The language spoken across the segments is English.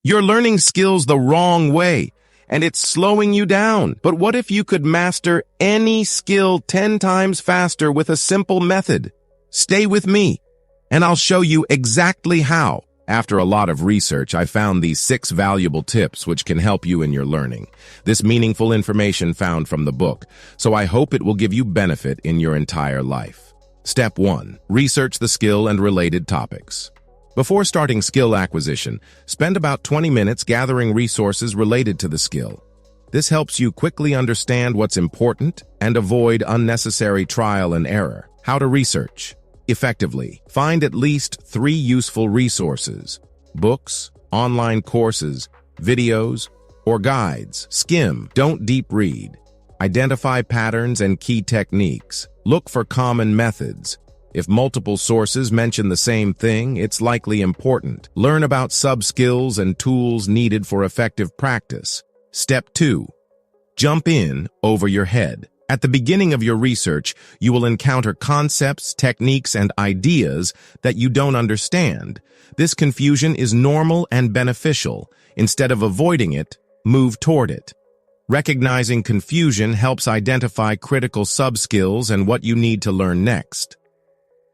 You're learning skills the wrong way, and it's slowing you down. But what if you could master any skill 10 times faster with a simple method? Stay with me, and I'll show you exactly how. After a lot of research, I found these 6 valuable tips which can help you in your learning. This meaningful information found from the book, so I hope it will give you benefit in your entire life. Step 1. Research the skill and related topics. Before starting skill acquisition, spend about 20 minutes gathering resources related to the skill. This helps you quickly understand what's important and avoid unnecessary trial and error. How to research effectively. Find at least 3 useful resources: books, online courses, videos, or guides. Skim, don't deep read. Identify patterns and key techniques. Look for common methods. If multiple sources mention the same thing, it's likely important. Learn about sub-skills and tools needed for effective practice. Step 2. Jump in over your head. At the beginning of your research, you will encounter concepts, techniques, and ideas that you don't understand. This confusion is normal and beneficial. Instead of avoiding it, move toward it. Recognizing confusion helps identify critical sub-skills and what you need to learn next.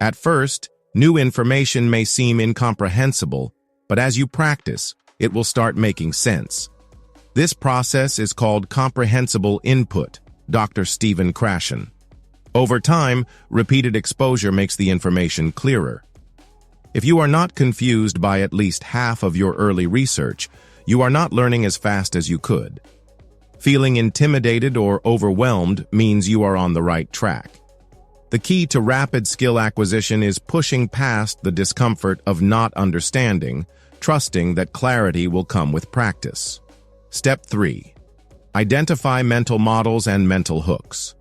At first, new information may seem incomprehensible, but as you practice, it will start making sense. This process is called comprehensible input. Dr. Stephen Krashen. Over time, repeated exposure makes the information clearer. If you are not confused by at least half of your early research, you are not learning as fast as you could. Feeling intimidated or overwhelmed means you are on the right track. The key to rapid skill acquisition is pushing past the discomfort of not understanding, trusting that clarity will come with practice. Step 3. Identify mental models and mental hooks.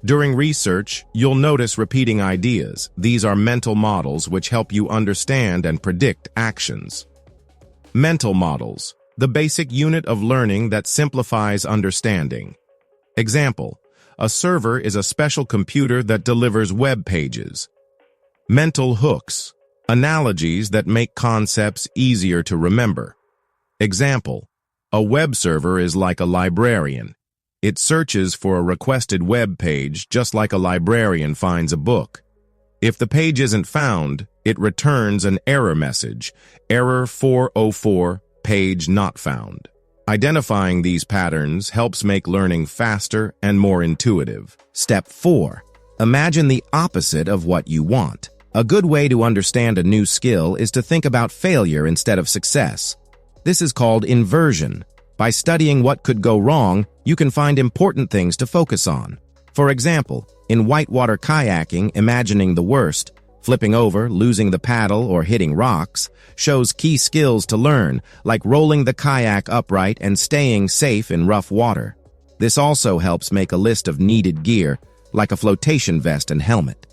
During research, you'll notice repeating ideas. These are mental models which help you understand and predict actions. Mental models, the basic unit of learning that simplifies understanding. Example, a server is a special computer that delivers web pages. Mental hooks, analogies that make concepts easier to remember. Example, a web server is like a librarian. It searches for a requested web page just like a librarian finds a book. If the page isn't found, it returns an error message, error 404, page not found. Identifying these patterns helps make learning faster and more intuitive. Step 4. Imagine the opposite of what you want. A good way to understand a new skill is to think about failure instead of success. This is called inversion. By studying what could go wrong, you can find important things to focus on. For example, in whitewater kayaking, imagining the worst, flipping over, losing the paddle, or hitting rocks, shows key skills to learn, like rolling the kayak upright and staying safe in rough water. This also helps make a list of needed gear, like a flotation vest and helmet.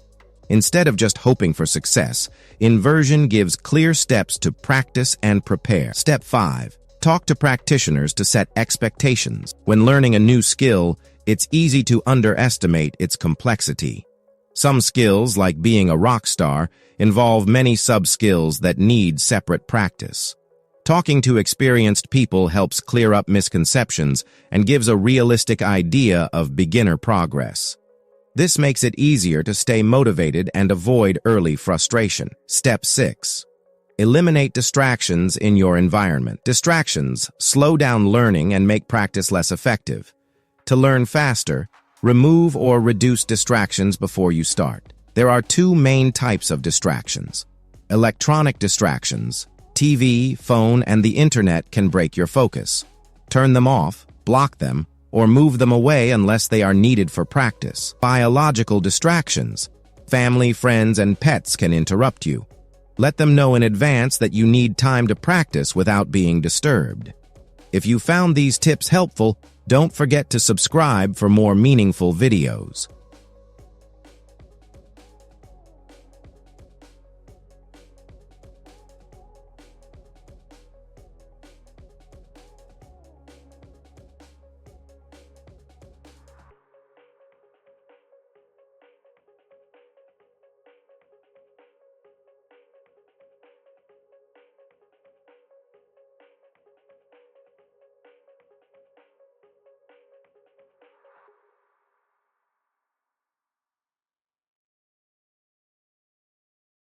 Instead of just hoping for success, inversion gives clear steps to practice and prepare. Step 5. Talk to practitioners to set expectations. When learning a new skill, it's easy to underestimate its complexity. Some skills, like being a rock star, involve many sub-skills that need separate practice. Talking to experienced people helps clear up misconceptions and gives a realistic idea of beginner progress. This makes it easier to stay motivated and avoid early frustration. Step 6. Eliminate distractions in your environment. Distractions slow down learning and make practice less effective. To learn faster, remove or reduce distractions before you start. There are 2 main types of distractions. Electronic distractions. TV, phone, and the internet can break your focus. Turn them off, block them, or move them away unless they are needed for practice. Biological distractions. Family, friends, and pets can interrupt you. Let them know in advance that you need time to practice without being disturbed. If you found these tips helpful, don't forget to subscribe for more meaningful videos.